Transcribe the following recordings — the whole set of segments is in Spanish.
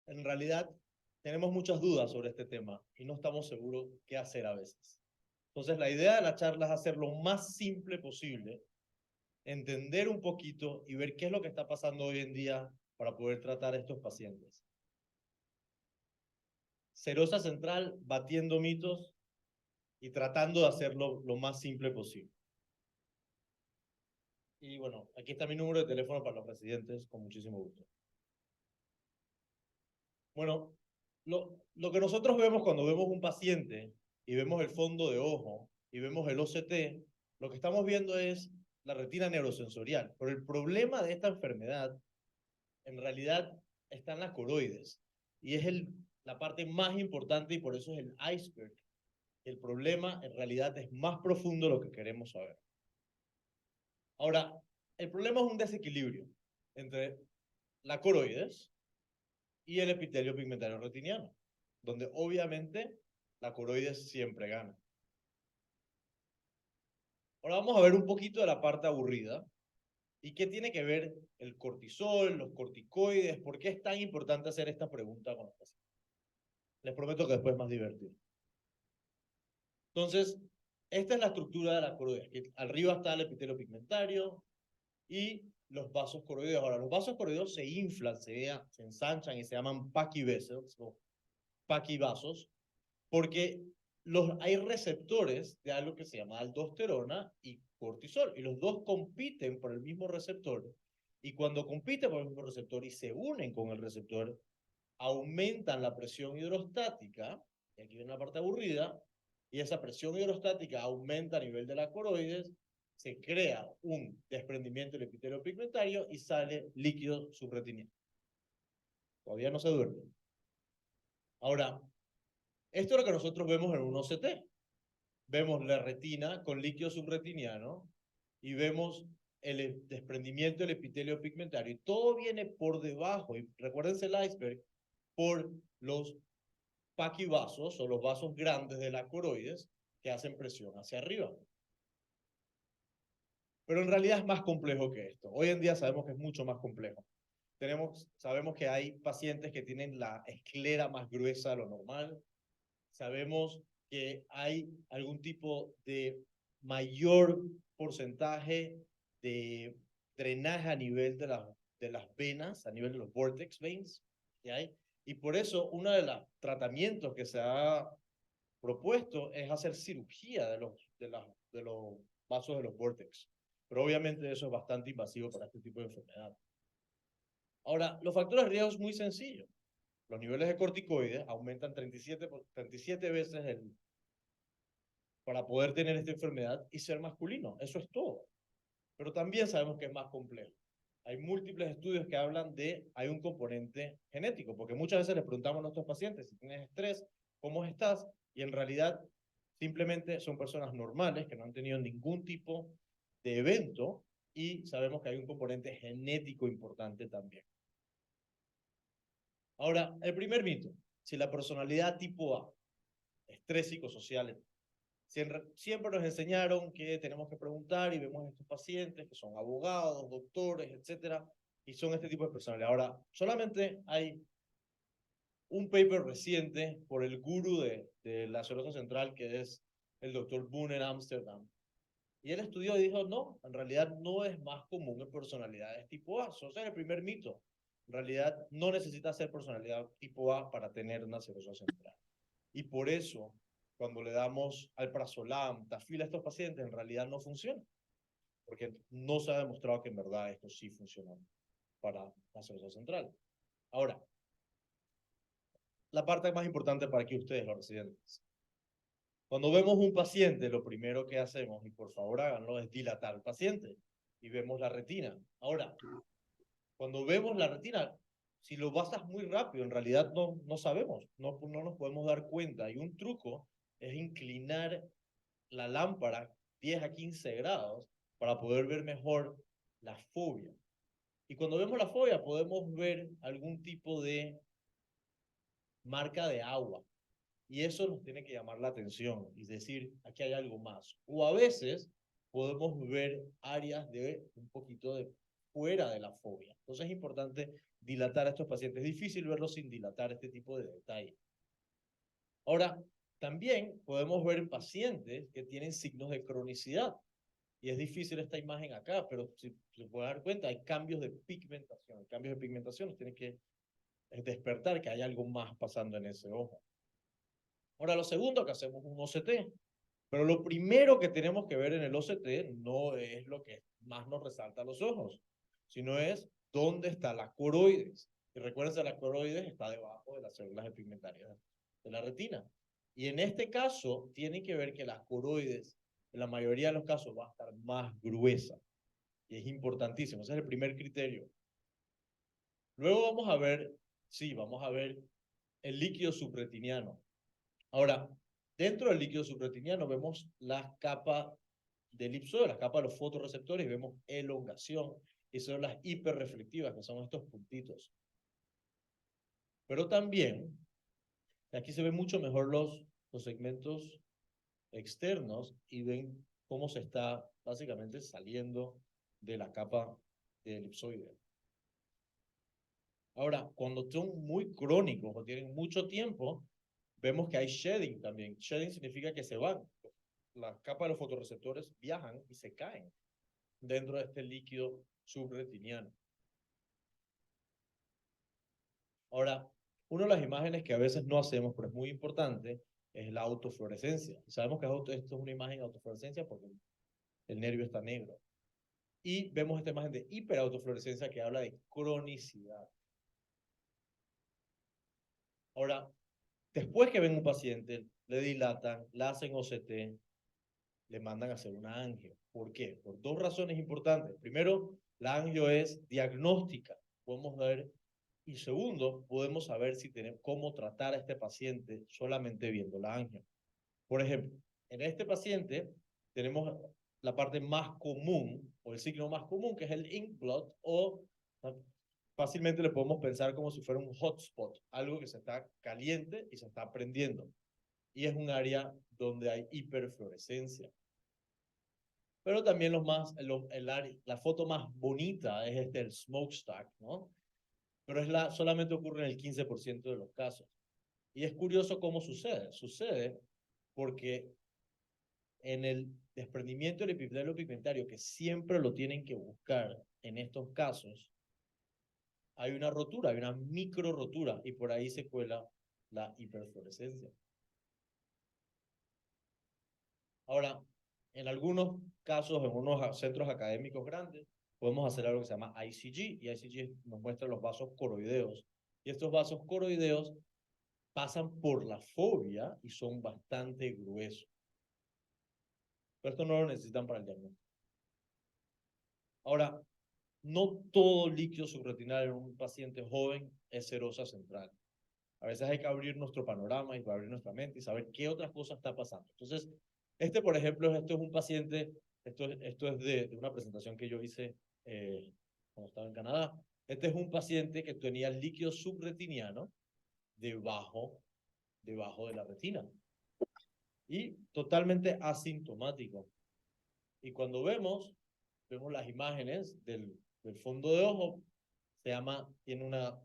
en realidad tenemos muchas dudas sobre este tema y no estamos seguros qué hacer a veces. Entonces, la idea de la charla es hacer lo más simple posible, entender un poquito y ver qué es lo que está pasando hoy en día para poder tratar a estos pacientes. Serosa Central batiendo mitos y tratando de hacerlo lo más simple posible. Y bueno, aquí está mi número de teléfono para los residentes, con muchísimo gusto. Bueno, lo que nosotros vemos cuando vemos un paciente y vemos el fondo de ojo y vemos el OCT, lo que estamos viendo es la retina neurosensorial. Pero el problema de esta enfermedad, en realidad, está en las coroides. Y es la parte más importante y por eso es el iceberg. El problema, en realidad, es más profundo de lo que queremos saber. Ahora, el problema es un desequilibrio entre la coroides y el epitelio pigmentario retiniano, donde obviamente la coroides siempre gana. Ahora vamos a ver un poquito de la parte aburrida y qué tiene que ver el cortisol, los corticoides, por qué es tan importante hacer esta pregunta con los pacientes. Les prometo que después es más divertido. Entonces, esta es la estructura de la coroides, que arriba está el epitelio pigmentario y los vasos coroideos. Ahora, los vasos coroideos se inflan, se ensanchan y se llaman pachyvessels o paquivasos, porque hay receptores de algo que se llama aldosterona y cortisol, y los dos compiten por el mismo receptor, y cuando compiten por el mismo receptor y se unen con el receptor, aumentan la presión hidrostática, y aquí viene la parte aburrida, y esa presión hidrostática aumenta a nivel de la coroides, se crea un desprendimiento del epitelio pigmentario y sale líquido subretiniano. Todavía no se duerme. Ahora, esto es lo que nosotros vemos en un OCT. Vemos la retina con líquido subretiniano y vemos el desprendimiento del epitelio pigmentario. Y todo viene por debajo, y recuérdense el iceberg, por los paquivasos o los vasos grandes de la coroides que hacen presión hacia arriba. Pero en realidad es más complejo que esto. Hoy en día sabemos que es mucho más complejo. Sabemos que hay pacientes que tienen la esclera más gruesa de lo normal. Sabemos que hay algún tipo de mayor porcentaje de drenaje a nivel de las venas, a nivel de los vortex veins que hay. Y por eso uno de los tratamientos que se ha propuesto es hacer cirugía de los vasos de los vortex. Pero obviamente eso es bastante invasivo para este tipo de enfermedad. Ahora, los factores de riesgo es muy sencillo. Los niveles de corticoides aumentan 37 veces para poder tener esta enfermedad y ser masculino. Eso es todo. Pero también sabemos que es más complejo. Hay múltiples estudios que hablan hay un componente genético, porque muchas veces les preguntamos a nuestros pacientes si tienes estrés, ¿cómo estás? Y en realidad simplemente son personas normales que no han tenido ningún tipo de evento y sabemos que hay un componente genético importante también. Ahora, el primer mito, si la personalidad tipo A, estrés psicosocial, siempre nos enseñaron que tenemos que preguntar y vemos a estos pacientes que son abogados, doctores, etcétera, y son este tipo de personalidad. Ahora, solamente hay un paper reciente por el gurú de la Serosa Central, que es el doctor Boone en Ámsterdam. Y él estudió y dijo, no, en realidad no es más común en personalidades tipo A. Eso es el primer mito. En realidad no necesita ser personalidad tipo A para tener una serosa central. Y por eso, cuando le damos alprazolam, tafil a estos pacientes, en realidad no funciona. Porque no se ha demostrado que en verdad esto sí funciona para la serosa central. Ahora, la parte más importante para que ustedes, los residentes. Cuando vemos un paciente, lo primero que hacemos, y por favor háganlo, es dilatar al paciente y vemos la retina. Ahora, cuando vemos la retina, si lo basas muy rápido, en realidad no sabemos, no nos podemos dar cuenta. Y un truco es inclinar la lámpara 10 a 15 grados para poder ver mejor la fobia. Y cuando vemos la fobia podemos ver algún tipo de marca de agua. Y eso nos tiene que llamar la atención y decir, aquí hay algo más. O a veces podemos ver áreas de un poquito de fuera de la fobia. Entonces es importante dilatar a estos pacientes. Es difícil verlos sin dilatar este tipo de detalle. Ahora, también podemos ver pacientes que tienen signos de cronicidad. Y es difícil esta imagen acá, pero si se puede dar cuenta, hay cambios de pigmentación. Cambios de pigmentación nos tienen que despertar que hay algo más pasando en ese ojo. Ahora, lo segundo que hacemos es un OCT. Pero lo primero que tenemos que ver en el OCT no es lo que más nos resalta a los ojos, sino es dónde está la coroides. Y recuerden que la coroides está debajo de las células pigmentarias de la retina. Y en este caso, tienen que ver que la coroides, en la mayoría de los casos, va a estar más gruesa. Y es importantísimo. Ese es el primer criterio. Luego vamos a ver, sí, vamos a ver el líquido subretiniano. Ahora, dentro del líquido subretiniano vemos la capa del elipsoide, la capa de los fotorreceptores, y vemos elongación, y son las hiperreflectivas, que son estos puntitos. Pero también, aquí se ven mucho mejor los segmentos externos y ven cómo se está básicamente saliendo de la capa del elipsoide. Ahora, cuando son muy crónicos o tienen mucho tiempo, vemos que hay shedding también. Shedding significa que se van. La capa de los fotorreceptores viajan y se caen dentro de este líquido subretiniano. Ahora, una de las imágenes que a veces no hacemos, pero es muy importante, es la autofluorescencia. Sabemos que esto es una imagen de autofluorescencia porque el nervio está negro. Y vemos esta imagen de hiperautofluorescencia que habla de cronicidad. Ahora, después que ven un paciente, le dilatan, le hacen OCT, le mandan a hacer una angio. ¿Por qué? Por dos razones importantes. Primero, la angio es diagnóstica. Podemos ver. Y segundo, podemos saber si tenemos cómo tratar a este paciente solamente viendo la angio. Por ejemplo, en este paciente tenemos la parte más común, o el signo más común, que es el ink blot, o fácilmente le podemos pensar como si fuera un hotspot, algo que se está caliente y se está prendiendo. Y es un área donde hay hiperfluorescencia. Pero también la foto más bonita es el smokestack, ¿no? Pero solamente ocurre en el 15% de los casos. Y es curioso cómo sucede. Sucede porque en el desprendimiento del epitelio pigmentario, que siempre lo tienen que buscar en estos casos, hay una rotura, hay una micro rotura, y por ahí se cuela la hiperfluorescencia. Ahora, en algunos casos, en unos centros académicos grandes, podemos hacer algo que se llama ICG, y ICG nos muestra los vasos coroideos. Y estos vasos coroideos pasan por la fobia y son bastante gruesos. Pero esto no lo necesitan para el diagnóstico. Ahora, no todo líquido subretinal en un paciente joven es serosa central. A veces hay que abrir nuestro panorama y abrir nuestra mente y saber qué otras cosas está pasando. Entonces, por ejemplo, esto es un paciente, esto es de una presentación que yo hice cuando estaba en Canadá. Este es un paciente que tenía líquido subretiniano debajo de la retina y totalmente asintomático. Y cuando vemos las imágenes del fondo de ojo, tiene una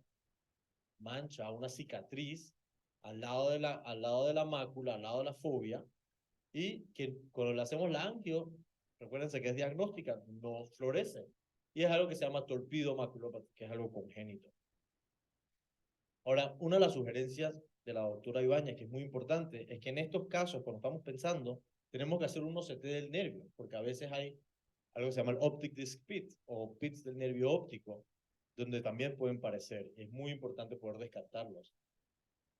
mancha, una cicatriz al lado de la mácula, al lado de la fobia, y que cuando le hacemos la angio, recuérdense que es diagnóstica, no florece. Y es algo que se llama torpido maculopatía, que es algo congénito. Ahora, una de las sugerencias de la doctora Ibáñez, que es muy importante, es que en estos casos, cuando estamos pensando, tenemos que hacer un OCT del nervio, porque a veces hay algo que se llama el optic disc pit, o pits del nervio óptico, donde también pueden parecer. Es muy importante poder descartarlos.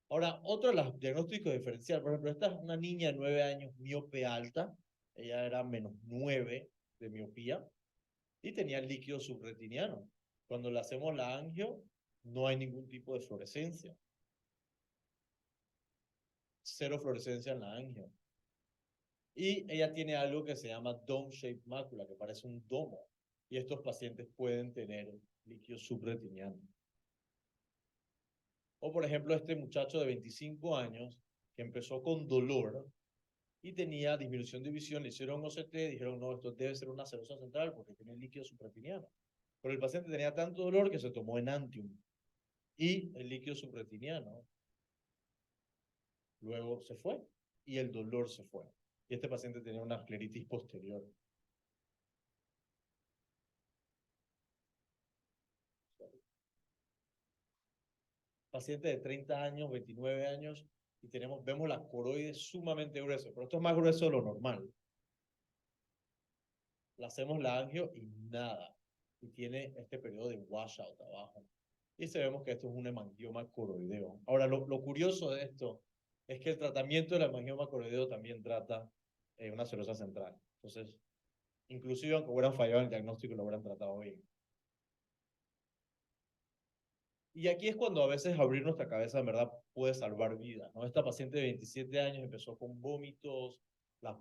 Ahora, otro de los diagnósticos diferenciales, por ejemplo, esta es una niña de 9 años, miope alta, ella era -9 de miopía, y tenía líquido subretiniano. Cuando le hacemos la angio, no hay ningún tipo de fluorescencia. Cero fluorescencia en la angio. Y ella tiene algo que se llama dome-shaped macula, que parece un domo. Y estos pacientes pueden tener líquido subretiniano. O por ejemplo, este muchacho de 25 años que empezó con dolor y tenía disminución de visión, le hicieron OCT, dijeron, no, esto debe ser una serosa central porque tiene líquido subretiniano. Pero el paciente tenía tanto dolor que se tomó Enantium. y el líquido subretiniano luego se fue y el dolor se fue. Y este paciente tenía una escleritis posterior. Paciente de 30 años, 29 años, y vemos la coroides sumamente gruesa, pero esto es más grueso de lo normal. Le hacemos la angio y nada. Y tiene este periodo de washout abajo. Y vemos que esto es un hemangioma coroideo. Ahora, lo curioso de esto es que el tratamiento del hemangioma coroideo también trata una cirrosis central. Entonces, inclusive aunque hubieran fallado en el diagnóstico, lo hubieran tratado bien. Y aquí es cuando a veces abrir nuestra cabeza en verdad puede salvar vidas, ¿no? Esta paciente de 27 años empezó con vómitos,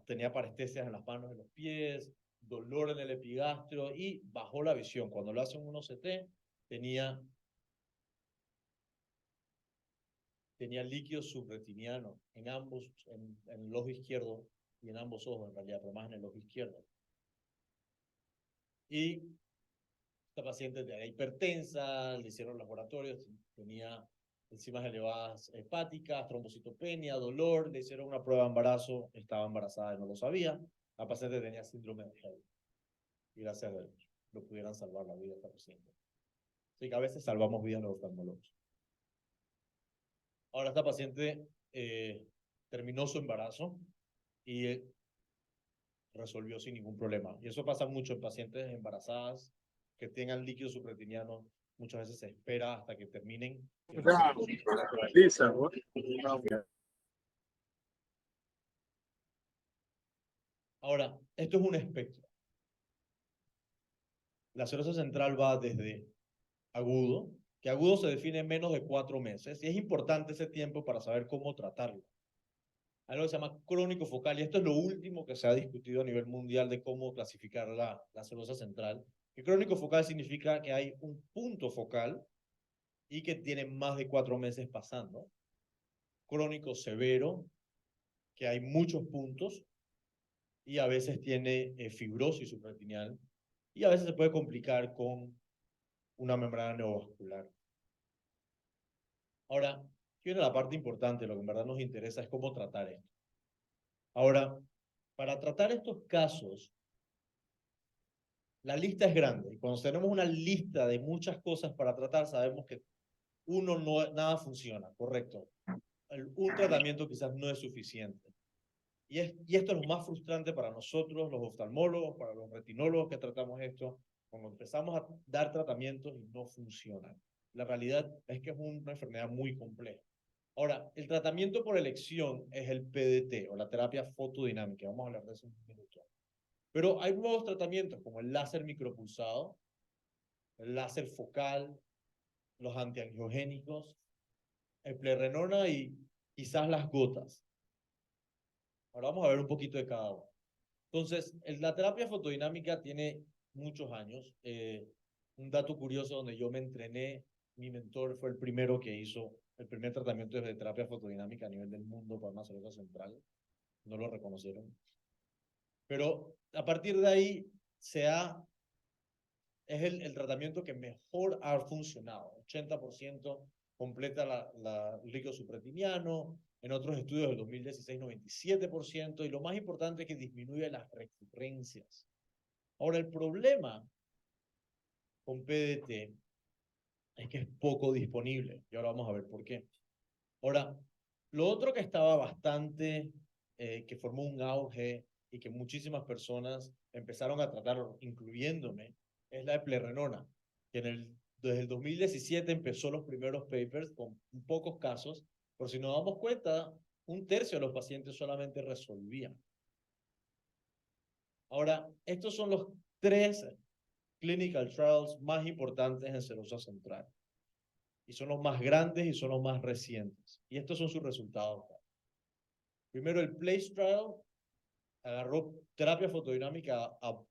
tenía parestesias en las manos y los pies, dolor en el epigastrio y bajó la visión. Cuando lo hacen un OCT, tenía líquido subretiniano en el ojo izquierdo y en ambos ojos en realidad, pero más en el ojo izquierdo. Y esta paciente era hipertensa, le hicieron laboratorios, tenía enzimas elevadas hepáticas, trombocitopenia, dolor, le hicieron una prueba de embarazo, estaba embarazada y no lo sabía. La paciente tenía síndrome de Hell. Y gracias a Dios lo pudieran salvar la vida a esta paciente. Así que a veces salvamos vidas los oftalmólogos. Ahora esta paciente terminó su embarazo y resolvió sin ningún problema. Y eso pasa mucho en pacientes embarazadas que tengan líquido subretiniano. Muchas veces se espera hasta que terminen. Ahora, esto es un espectro. La cirrosis central va desde agudo, que agudo se define en menos de 4 meses, y es importante ese tiempo para saber cómo tratarlo. Algo que se llama crónico focal, y esto es lo último que se ha discutido a nivel mundial de cómo clasificar la cirrosis central. El crónico focal significa que hay un punto focal y que tiene más de 4 meses pasando. Crónico severo, que hay muchos puntos, y a veces tiene fibrosis subretinial, y a veces se puede complicar con una membrana neovascular. Ahora, viene la parte importante, lo que en verdad nos interesa es cómo tratar esto. Ahora, para tratar estos casos, la lista es grande, y cuando tenemos una lista de muchas cosas para tratar, sabemos que nada funciona, correcto. Un tratamiento quizás no es suficiente. Y esto es lo más frustrante para nosotros, los oftalmólogos, para los retinólogos que tratamos esto, cuando empezamos a dar tratamientos y no funcionan. La realidad es que es una enfermedad muy compleja. Ahora, el tratamiento por elección es el PDT, o la terapia fotodinámica. Vamos a hablar de eso en un minuto. Pero hay nuevos tratamientos, como el láser micropulsado, el láser focal, los antiangiogénicos, el plerrenona y quizás las gotas. Ahora vamos a ver un poquito de cada uno. Entonces, la terapia fotodinámica tiene muchos años. Un dato curioso donde yo me entrené, mi mentor fue el primero que hizo el primer tratamiento de terapia fotodinámica a nivel del mundo para una cirrosis central. No lo reconocieron. Pero a partir de ahí es el tratamiento que mejor ha funcionado. 80% completa el líquido subretiniano. En otros estudios del 2016, 97%. Y lo más importante es que disminuye las recurrencias. Ahora, el problema con PDT es que es poco disponible. Y ahora vamos a ver por qué. Ahora, lo otro que estaba bastante, que formó un auge y que muchísimas personas empezaron a tratar, incluyéndome, es la eplerenona, que desde el 2017 empezó los primeros papers con pocos casos, pero si nos damos cuenta, 1/3 de los pacientes solamente resolvían. Ahora, estos son los 3 clinical trials más importantes en cirrosis central. Y son los más grandes y son los más recientes. Y estos son sus resultados. Primero, el PLACE trial agarró terapia fotodinámica a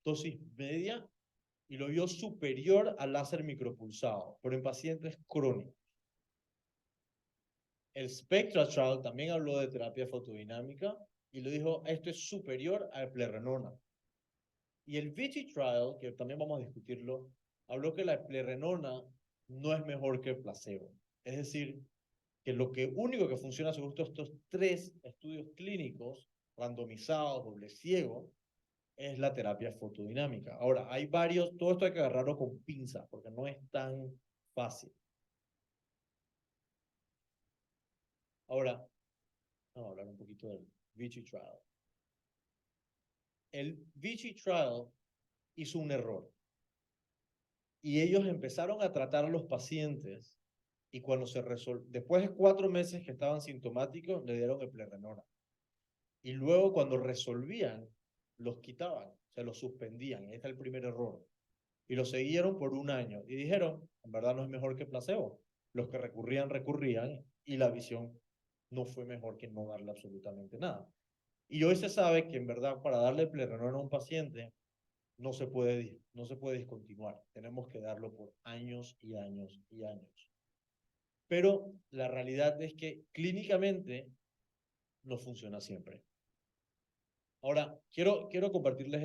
dosis media y lo vio superior al láser micropulsado, pero en pacientes crónicos. El SPECTRA trial también habló de terapia fotodinámica y lo dijo, esto es superior al plerrenona. Y el VICI trial, que también vamos a discutirlo, habló que la plerrenona no es mejor que el placebo. Es decir, que lo único que funciona según estos 3 estudios clínicos, randomizados, doble ciego, es la terapia fotodinámica. Ahora, hay varios, todo esto hay que agarrarlo con pinzas, porque no es tan fácil. Ahora, vamos a hablar un poquito del Vichy Trial. El Vichy Trial hizo un error. Y ellos empezaron a tratar a los pacientes y cuando después de 4 meses que estaban sintomáticos, le dieron eplerenona. Y luego cuando resolvían, los quitaban, se los suspendían. Este es el primer error. Y lo siguieron por 1 año. Y dijeron, en verdad no es mejor que placebo. Los que recurrían, recurrían, y la visión no fue mejor que no darle absolutamente nada. Y hoy se sabe que en verdad para darle eplerenona a un paciente no se puede discontinuar. Tenemos que darlo por años y años y años. Pero la realidad es que clínicamente no funciona siempre. Ahora, quiero compartirles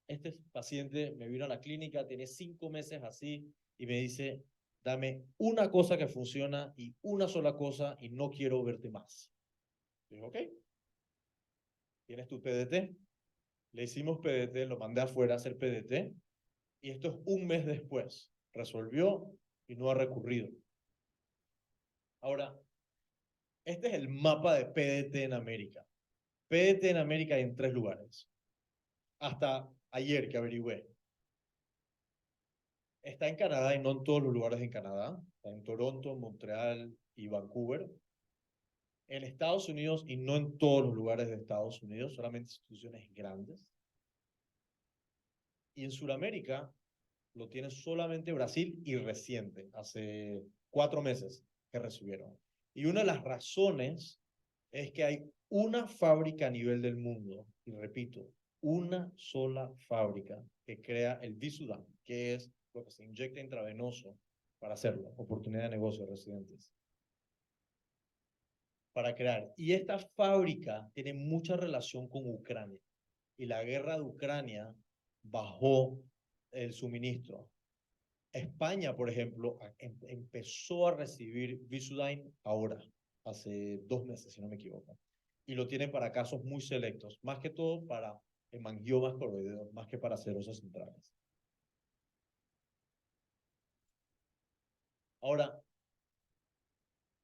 este paciente me vino a la clínica, tiene 5 meses así, y me dice, dame una cosa que funciona y una sola cosa y no quiero verte más. Dije, ok, ¿tienes tu PDT? Le hicimos PDT, lo mandé afuera a hacer PDT, y esto es 1 mes después. Resolvió y no ha recurrido. Ahora, este es el mapa de PDT en América. PDT en América hay en 3 lugares. Hasta ayer que averigüé. Está en Canadá y no en todos los lugares en Canadá. Está en Toronto, Montreal y Vancouver. En Estados Unidos y no en todos los lugares de Estados Unidos, solamente instituciones grandes. Y en Sudamérica lo tiene solamente Brasil y reciente, hace 4 meses que recibieron. Y una de las razones es que hay una fábrica a nivel del mundo, y repito, una sola fábrica que crea el Visudan, que es lo que se inyecta intravenoso para hacerlo, oportunidad de negocio de residentes. Para crear. Y esta fábrica tiene mucha relación con Ucrania. Y la guerra de Ucrania bajó el suministro. España, por ejemplo, empezó a recibir Visudyne ahora, hace 2 meses, si no me equivoco. Y lo tienen para casos muy selectos, más que todo para hemangiomas coroideos, más que para serosas centrales. Ahora,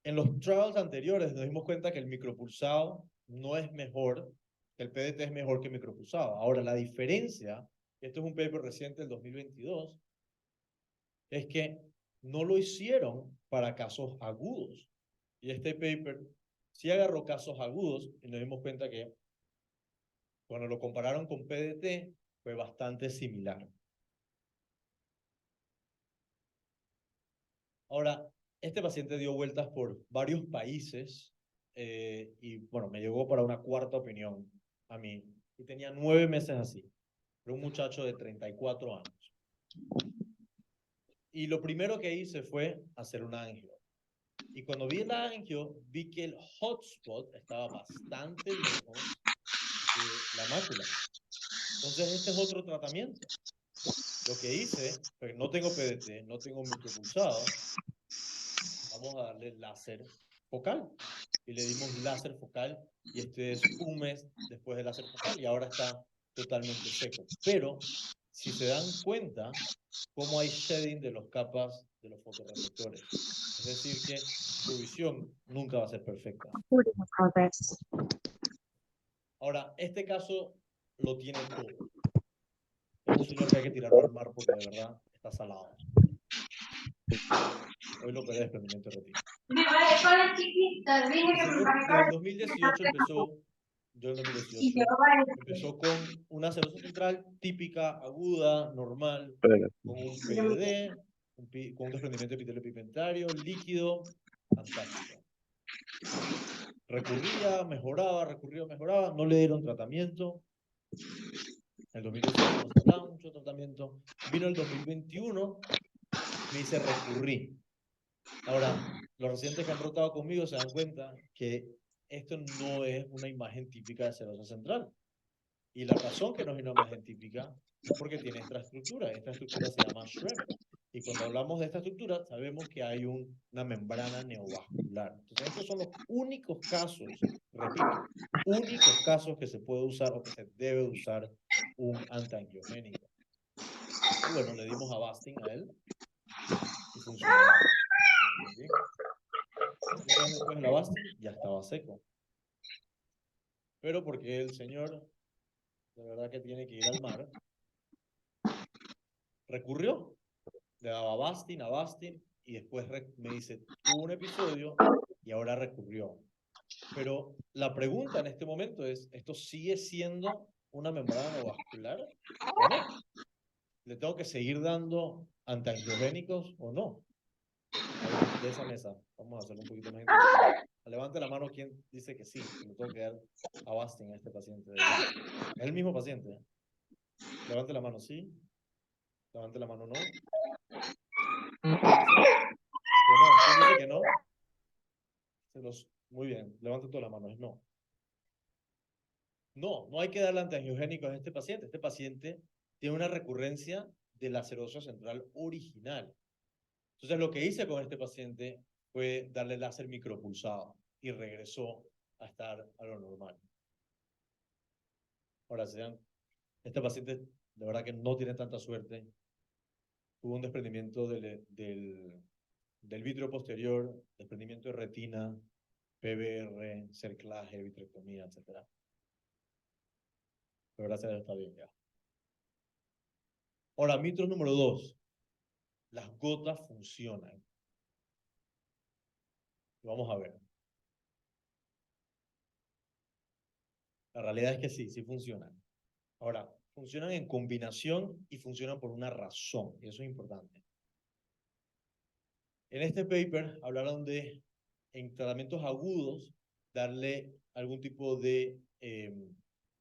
en los trials anteriores nos dimos cuenta que el micropulsado no es mejor, que el PDT es mejor que el micropulsado. Ahora, la diferencia, esto es un paper reciente del 2022, es que no lo hicieron para casos agudos. Y este paper sí agarró casos agudos y nos dimos cuenta que cuando lo compararon con PDT fue bastante similar. Ahora, este paciente dio vueltas por varios países y bueno, me llegó para una 4ª opinión a mí. Y tenía 9 meses así. Era un muchacho de 34 años. Y lo primero que hice fue hacer un angio. Y cuando vi el angio, vi que el hotspot estaba bastante lejos de la mácula. Entonces, este es otro tratamiento. Lo que hice, pues no tengo PDT, no tengo micropulsado, vamos a darle láser focal. Y le dimos láser focal y este es 1 mes después del láser focal y ahora está totalmente seco. Pero, si se dan cuenta, cómo hay shedding de las capas de los fotorreceptores. Es decir que su visión nunca va a ser perfecta. Ahora, este caso lo tiene todo. Es un señor que hay que tirarlo al mar porque de verdad está salado. Hoy lo operé de desprendimiento de retina. Este señor desde el 2018 empezó, empezó con una cerosis central típica, aguda, normal, con un PDD, con un desprendimiento epitelio pigmentario, líquido, fantástico. Recurría, mejoraba, no le dieron tratamiento. En el 2018 no se hablaba mucho de tratamiento. Vino el 2021, me dice recurrí. Ahora, los residentes que han rotado conmigo se dan cuenta que esto no es una imagen típica de serosa central. Y la razón que no es una imagen típica es porque tiene esta estructura. Esta estructura se llama Schreber. Y cuando hablamos de esta estructura, sabemos que hay una membrana neovascular. Entonces, estos son los únicos casos, repito, únicos casos que se puede usar o que se debe usar un antiangiogénico. Y bueno, le dimos Avastin a él y funcionó muy bien. Un mes después del Avastin ya estaba seco. Pero porque el señor, de verdad que tiene que ir al mar, recurrió. Le daba Avastin, y después me dice, tuvo un episodio y ahora recurrió. Pero la pregunta en este momento es, ¿esto sigue siendo una membrana neovascular o no? ¿Le tengo que seguir dando antiangiogénicos o no? A ver, de esa mesa, vamos a hacerlo un poquito más interactivo. Levante la mano quien dice que sí, que le tengo que dar Avastin a este paciente de ya. Es el mismo paciente. Levante la mano sí, levante la mano no. ¿Quién dice que no? ¿Quién dice que no? Muy bien, levante todas las manos. No. No hay que darle antiangiogénicos a este paciente. Este paciente tiene una recurrencia de la cirrosis central original. Entonces, lo que hice con este paciente fue darle láser micropulsado y regresó a estar a lo normal. Ahora, este paciente de verdad que no tiene tanta suerte. Tuvo un desprendimiento del vítreo posterior, desprendimiento de retina, PBR, cerclaje, vitrectomía, etc. Pero gracias a Dios está bien ya. Ahora, mitos número 2. Las gotas funcionan. Vamos a ver. La realidad es que sí funcionan. Ahora, funcionan en combinación y funcionan por una razón, y eso es importante. En este paper hablaron de, en tratamientos agudos, darle algún tipo de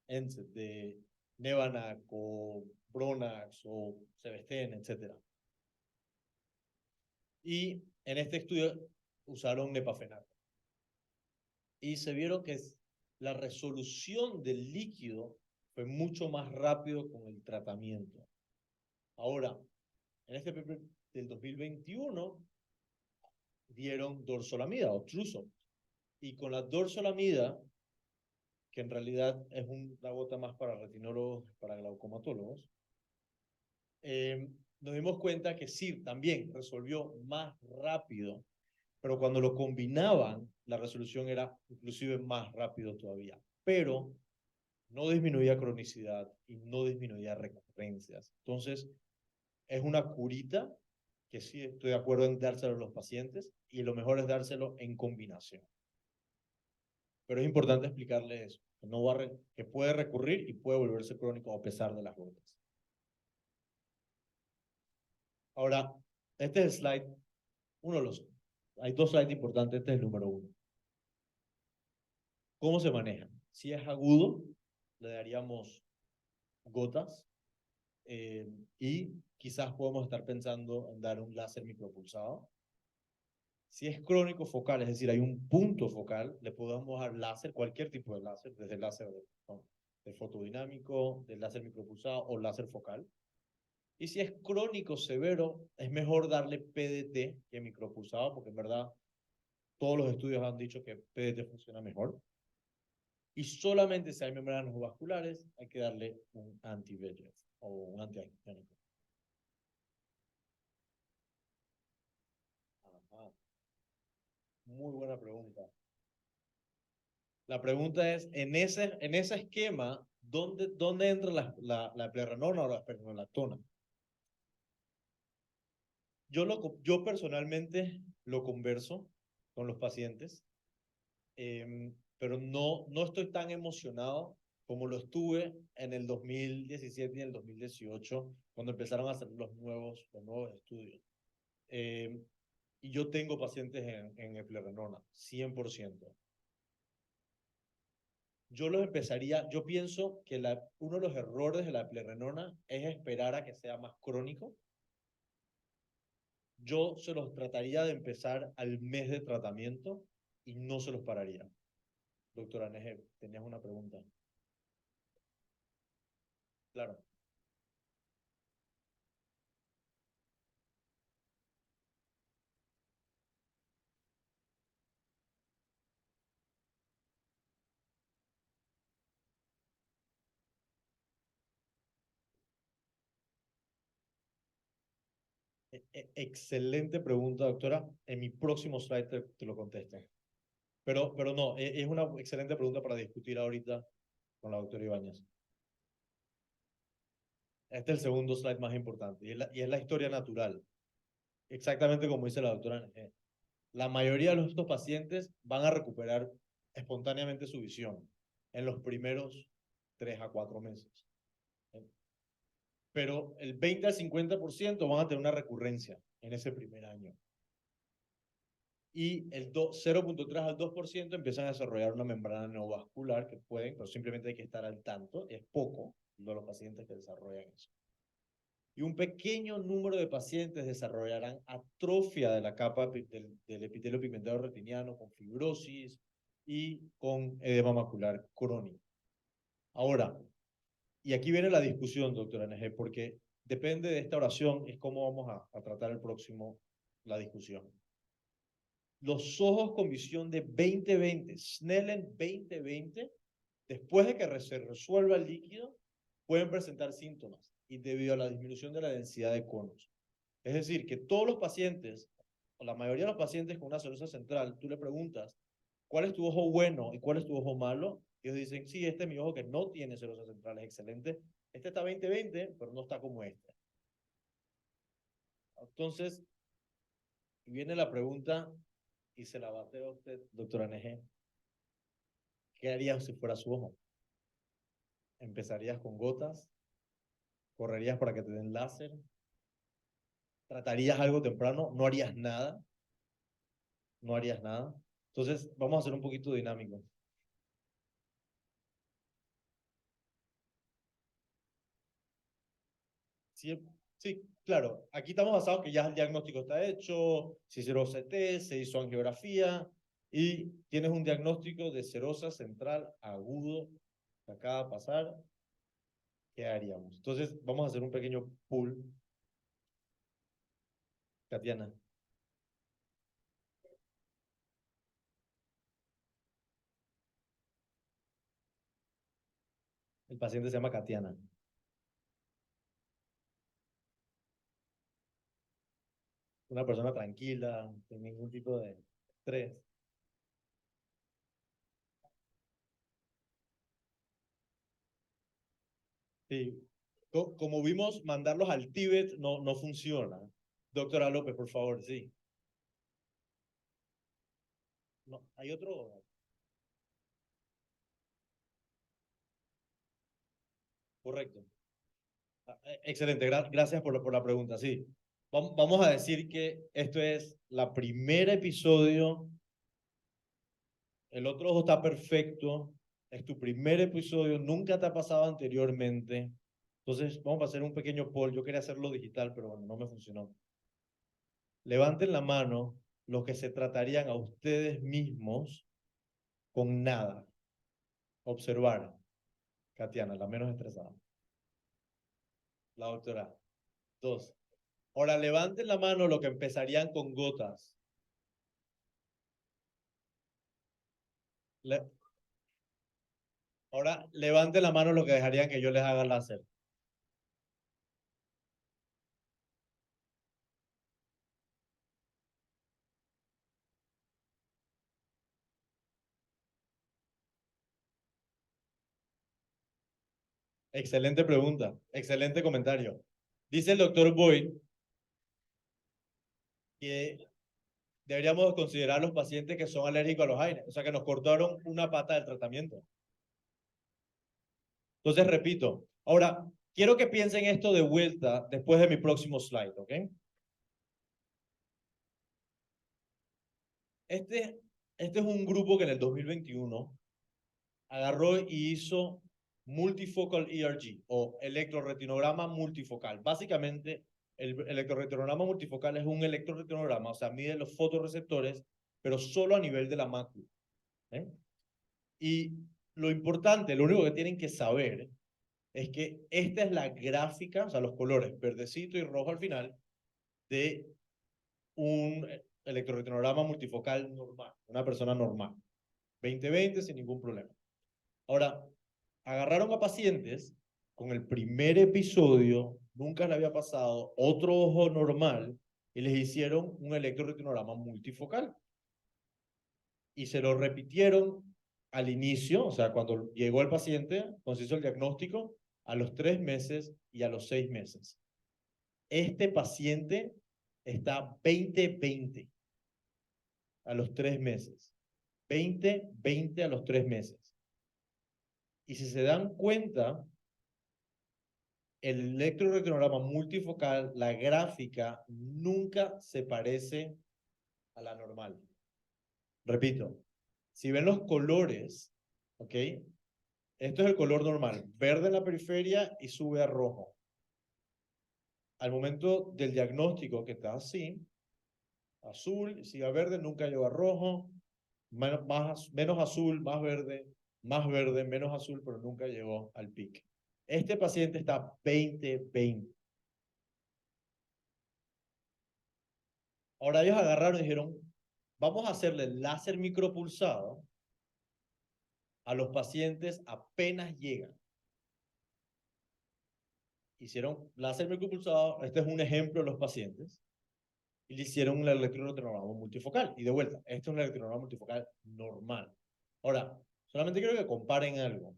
NSAID, de Nevanac o Bronax o Sevesten, etc. Y en este estudio usaron Nepafenac. Y se vieron que la resolución del líquido fue mucho más rápido con el tratamiento. Ahora, en este paper del 2021 dieron dorzolamida o Truzone. Y con la dorzolamida, que en realidad es una gota más para retinólogos, para glaucomatólogos, nos dimos cuenta que sí, también resolvió más rápido, pero cuando lo combinaban, la resolución era inclusive más rápido todavía. Pero no disminuía cronicidad y no disminuía recurrencias. Entonces, es una curita que sí estoy de acuerdo en dárselo a los pacientes y lo mejor es dárselo en combinación. Pero es importante explicarle eso, que, que puede recurrir y puede volverse crónico a pesar de las gotas. Ahora, este es el slide, hay 2 slides importantes, este es el número 1. ¿Cómo se maneja? Si es agudo, le daríamos gotas y quizás podemos estar pensando en dar un láser micropulsado. Si es crónico focal, es decir, hay un punto focal, le podemos dar láser, cualquier tipo de láser, desde el láser de fotodinámico, del láser micropulsado o láser focal. Y si es crónico severo, es mejor darle PDT que micropulsado, porque en verdad todos los estudios han dicho que PDT funciona mejor. Y solamente si hay membranas vasculares, hay que darle un anti-VEGF o un antiangiogénico. Ajá. Muy buena pregunta. La pregunta es, en ese esquema, ¿dónde entra la eplerenona o la spironolactona? Yo personalmente lo converso con los pacientes, pero no estoy tan emocionado como lo estuve en el 2017 y en el 2018, cuando empezaron a hacer los nuevos estudios. Y yo tengo pacientes en eplerenona, 100%. Yo pienso que uno de los errores de la eplerenona es esperar a que sea más crónico. Yo se los trataría de empezar al mes de tratamiento y no se los pararía. Doctora Neje, tenías una pregunta. Claro. Excelente pregunta, doctora. En mi próximo slide te lo contesto. Pero no, es una excelente pregunta para discutir ahorita con la doctora Ibáñez. Este es el segundo slide más importante y es la historia natural. Exactamente como dice la doctora Nejé. La mayoría de estos pacientes van a recuperar espontáneamente su visión en los primeros 3 a 4 meses. Pero el 20 al 50% van a tener una recurrencia en ese primer año. Y el 0.3 al 2% empiezan a desarrollar una membrana neovascular que pueden, pero simplemente hay que estar al tanto, es poco de los pacientes que desarrollan eso. Y un pequeño número de pacientes desarrollarán atrofia de la capa del epitelio pigmentado retiniano con fibrosis y con edema macular crónico. Ahora, y aquí viene la discusión, doctora Nejé, porque depende de esta oración, es cómo vamos a tratar el próximo, la discusión. Los ojos con visión de 20/20, Snellen 20/20, después de que se resuelva el líquido, pueden presentar síntomas y debido a la disminución de la densidad de conos. Es decir, que todos los pacientes, o la mayoría de los pacientes con una cirrosis central, tú le preguntas, ¿cuál es tu ojo bueno y cuál es tu ojo malo? Y ellos dicen, sí, este es mi ojo que no tiene cirrosis central, es excelente. Este está 20/20, pero no está como este. Entonces, viene la pregunta, y se la bateo a usted, doctora Nejé. ¿Qué harías si fuera su ojo? ¿Empezarías con gotas? ¿Correrías para que te den láser? ¿Tratarías algo temprano? ¿No harías nada? ¿No harías nada? Entonces, vamos a hacer un poquito dinámico. Sí, sí, claro. Aquí estamos basados que ya el diagnóstico está hecho, se hicieron CT, se hizo angiografía y tienes un diagnóstico de serosa central agudo que acaba de pasar. ¿Qué haríamos? Entonces, vamos a hacer un pequeño pool. Tatiana. El paciente se llama Katiana. Una persona tranquila, sin ningún tipo de estrés. Sí. Como vimos, mandarlos al Tíbet no funciona. Doctora López, por favor, sí. No, hay otro. Correcto. Excelente, gracias por la pregunta. Sí, vamos a decir que esto es la primer episodio, el otro ojo está perfecto, es tu primer episodio, nunca te ha pasado anteriormente. Entonces, vamos a hacer un pequeño poll. Yo quería hacerlo digital, pero bueno, no me funcionó. Levanten la mano los que se tratarían a ustedes mismos con nada. Observar. Katiana, la menos estresada. La doctora. Dos. Ahora levanten la mano los que empezarían con gotas. Le Ahora levanten la mano los que dejarían que yo les haga láser. Excelente pregunta, excelente comentario. Dice el doctor Boyd que deberíamos considerar los pacientes que son alérgicos a los aires, o sea que nos cortaron una pata del tratamiento. Entonces, repito, ahora quiero que piensen esto de vuelta después de mi próximo slide, ¿ok? Este, este es un grupo que en el 2021 agarró y hizo multifocal ERG o electroretinograma multifocal. Básicamente, el electroretinograma multifocal es un electroretinograma, o sea, mide los fotorreceptores, pero solo a nivel de la mácula. ¿Eh? Y lo importante, lo único que tienen que saber es que esta es la gráfica, o sea, los colores verdecito y rojo al final, de un electroretinograma multifocal normal, una persona normal. 20/20 sin ningún problema. Ahora, agarraron a pacientes con el primer episodio, nunca le había pasado, otro ojo normal, y les hicieron un electrorretinograma multifocal. Y se lo repitieron al inicio, o sea, cuando llegó el paciente, cuando se hizo el diagnóstico, a los 3 meses y a los 6 meses. Este paciente está 20-20 a los 3 meses. 20-20 a los 3 meses. Y si se dan cuenta, el electrorretinograma multifocal, la gráfica, nunca se parece a la normal. Repito, si ven los colores, ¿ok? Esto es el color normal, verde en la periferia y sube a rojo. Al momento del diagnóstico que está así, azul, sigue a verde, nunca llegó a rojo, menos azul, más verde, menos azul, pero nunca llegó al pic. Este paciente está 20-20. Ahora ellos agarraron y dijeron, vamos a hacerle láser micropulsado a los pacientes apenas llegan. Hicieron láser micropulsado, este es un ejemplo de los pacientes, y le hicieron un electrorretinograma multifocal. Y de vuelta, este es un electrorretinograma multifocal normal. Ahora, solamente quiero que comparen algo.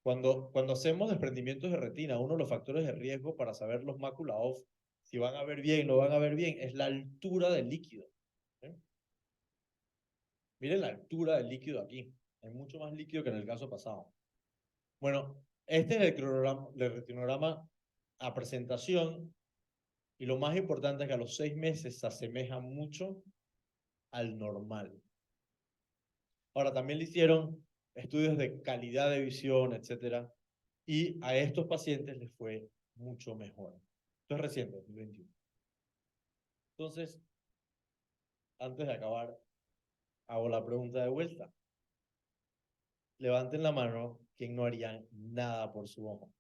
Cuando hacemos desprendimientos de retina, uno de los factores de riesgo para saber los mácula off, si van a ver bien o no van a ver bien, es la altura del líquido. ¿Sí? Miren la altura del líquido aquí. Hay mucho más líquido que en el caso pasado. Bueno, este es el retinograma a presentación y lo más importante es que a los 6 meses se asemeja mucho al normal. Ahora, también le hicieron estudios de calidad de visión, etcétera, y a estos pacientes les fue mucho mejor. Esto es reciente, 2021. Entonces, antes de acabar, hago la pregunta de vuelta. Levanten la mano quien no haría nada por su ojo.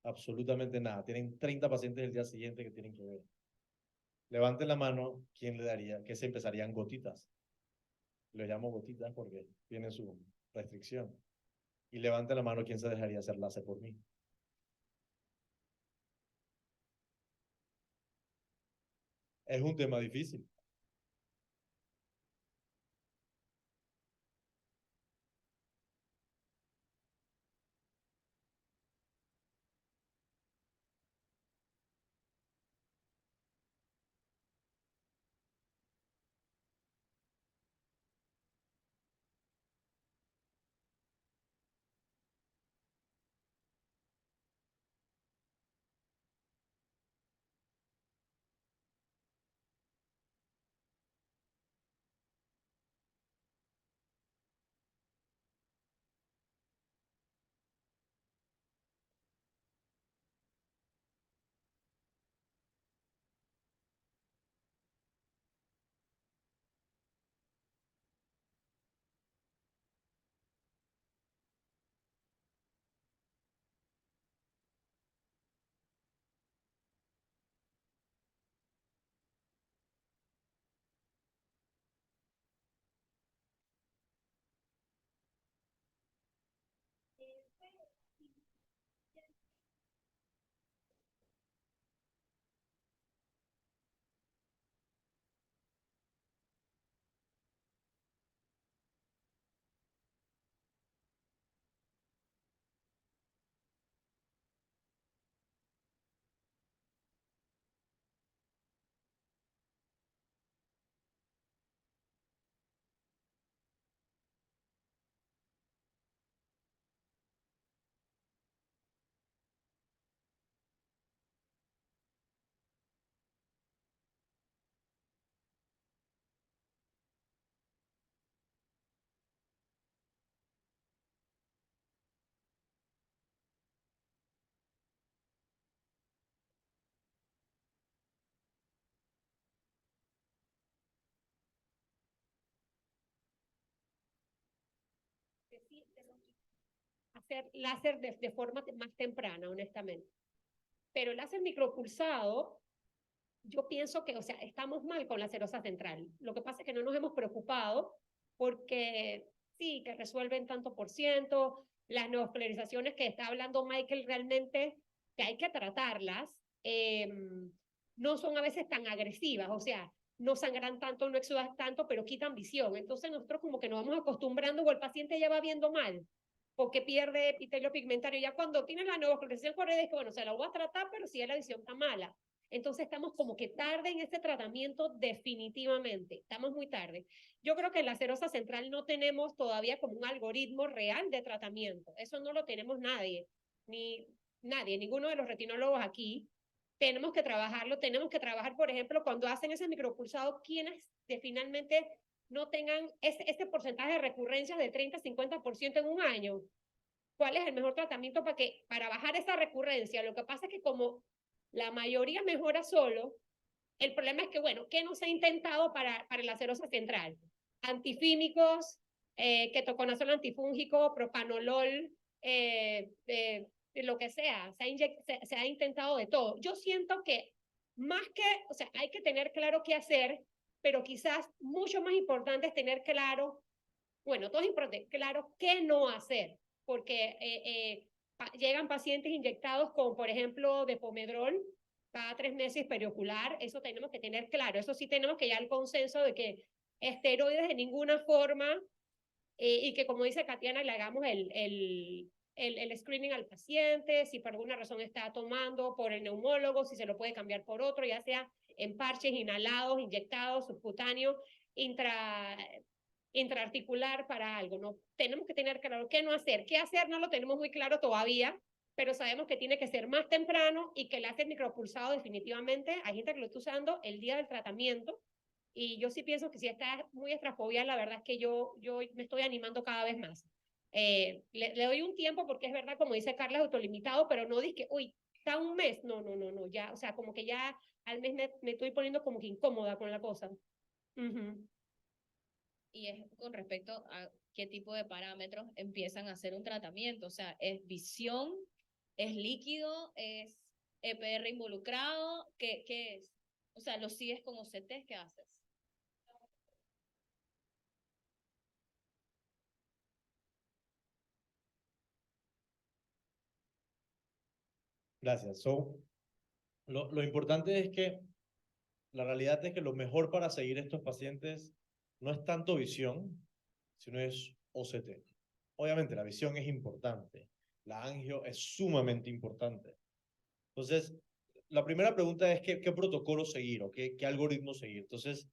Absolutamente nada. Tienen 30 pacientes el día siguiente que tienen que ver. Levanten la mano quien le daría, que se empezarían gotitas. Lo llamo gotitas porque tiene su restricción. Y levanten la mano quien se dejaría hacer láser por mí. Es un tema difícil. Hacer láser de forma más temprana, honestamente. Pero el láser micropulsado, yo pienso que, o sea, estamos mal con la serosa central. Lo que pasa es que no nos hemos preocupado porque sí, que resuelven tanto por ciento, las neovascularizaciones que está hablando Michael realmente que hay que tratarlas. no son a veces tan agresivas, o sea, no sangran tanto, no exudan tanto, pero quitan visión. Entonces nosotros como que nos vamos acostumbrando o el paciente ya va viendo mal, porque pierde epitelio pigmentario. Ya cuando tiene la neovascularización correa, es que bueno, se la voy a tratar, pero si ya la visión está mala. Entonces estamos como que tarde en este tratamiento definitivamente, estamos muy tarde. Yo creo que en la serosa central no tenemos todavía como un algoritmo real de tratamiento, eso no lo tenemos nadie, ni nadie, ninguno de los retinólogos aquí. Tenemos que trabajarlo, tenemos que trabajar, por ejemplo, cuando hacen ese micropulsado, quienes de finalmente no tengan ese porcentaje de recurrencias de 30-50% en un año. ¿Cuál es el mejor tratamiento para bajar esa recurrencia? Lo que pasa es que como la mayoría mejora solo, el problema es que, bueno, ¿qué no se ha intentado para la serosa central? Antifímicos, ketoconazol antifúngico, propanolol, lo que sea, se ha intentado de todo. Yo siento que más que, o sea, hay que tener claro qué hacer, pero quizás mucho más importante es tener claro, bueno, todo es importante, claro qué no hacer, porque llegan pacientes inyectados con, por ejemplo, Depomedrol cada 3 meses periocular, eso tenemos que tener claro, eso sí tenemos que llegar al consenso de que esteroides de ninguna forma, y que como dice Katiana, le hagamos el screening al paciente, si por alguna razón está tomando por el neumólogo, si se lo puede cambiar por otro, ya sea en parches, inhalados, inyectados, subcutáneos, intraarticular para algo, ¿no? Tenemos que tener claro qué no hacer. Qué hacer no lo tenemos muy claro todavía, pero sabemos que tiene que ser más temprano y que el láser micropulsado definitivamente, hay gente que lo está usando el día del tratamiento, y yo sí pienso que si está muy estrafobia, la verdad es que yo me estoy animando cada vez más. Le doy un tiempo porque es verdad, como dice Carla, es autolimitado, pero no dice que, uy, está un mes, no, ya, o sea, como que ya al mes me estoy poniendo como que incómoda con la cosa. Y es con respecto a qué tipo de parámetros empiezan a hacer un tratamiento. O sea, ¿es visión? ¿Es líquido? ¿Es EPR involucrado? ¿Qué es? O sea, ¿lo sigues con OCTs? ¿Qué haces? Gracias. Lo importante es que la realidad es que lo mejor para seguir estos pacientes no es tanto visión, sino es OCT. Obviamente la visión es importante, la angio es sumamente importante. Entonces, la primera pregunta es qué protocolo seguir o qué algoritmo seguir. Entonces,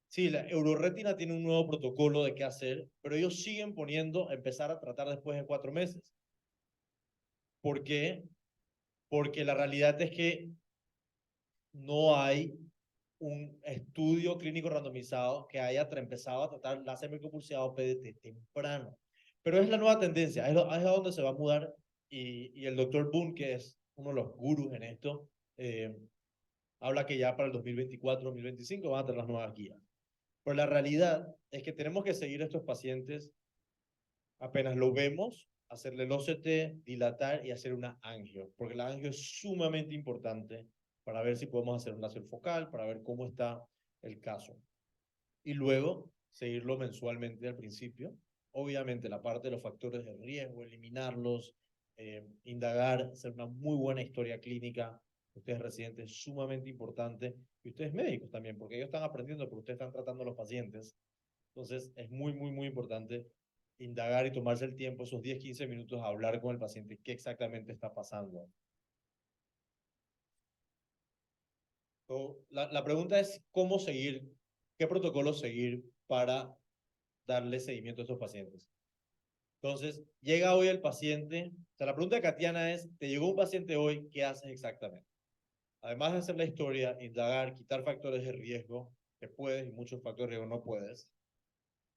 sí, la Euroretina tiene un nuevo protocolo de qué hacer, pero ellos siguen poniendo empezar a tratar después de 4 meses. ¿Por qué? Porque la realidad es que no hay un estudio clínico randomizado que haya empezado a tratar láser micropulsado PDT temprano. Pero es la nueva tendencia, es a donde se va a mudar, y el doctor Boone, que es uno de los gurús en esto, habla que ya para el 2024-2025 van a tener las nuevas guías. Pero la realidad es que tenemos que seguir a estos pacientes apenas lo vemos, hacerle el OCT, dilatar y hacer una angio, porque la angio es sumamente importante para ver si podemos hacer un láser focal, para ver cómo está el caso. Y luego seguirlo mensualmente al principio. Obviamente la parte de los factores de riesgo, eliminarlos, indagar, hacer una muy buena historia clínica. Ustedes residentes es sumamente importante, y ustedes médicos también, porque ellos están aprendiendo, pero ustedes están tratando a los pacientes. Entonces es muy importante indagar y tomarse el tiempo, esos 10-15 minutos, a hablar con el paciente qué exactamente está pasando. La pregunta es cómo seguir, qué protocolo seguir para darle seguimiento a estos pacientes. Entonces, llega hoy el paciente, o sea, la pregunta de Katiana es, te llegó un paciente hoy, ¿qué haces exactamente? Además de hacer la historia, indagar, quitar factores de riesgo, que puedes y muchos factores de riesgo no puedes,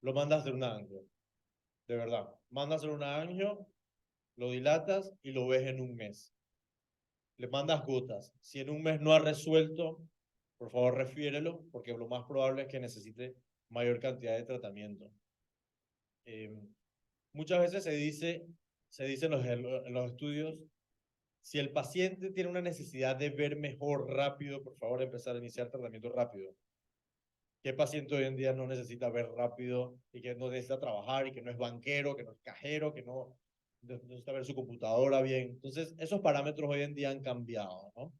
lo mandas a hacer una angio. De verdad, mandas a hacer una angio, lo dilatas y lo ves en un mes. Le mandas gotas. Si en un mes no ha resuelto, por favor refiérelo, porque lo más probable es que necesite mayor cantidad de tratamiento. Muchas veces se dice en los estudios, si el paciente tiene una necesidad de ver mejor rápido, por favor empezar a iniciar tratamiento rápido. ¿Qué paciente hoy en día no necesita ver rápido y que no necesita trabajar y que no es banquero, que no es cajero, que no necesita ver su computadora bien? Entonces, esos parámetros hoy en día han cambiado, ¿no?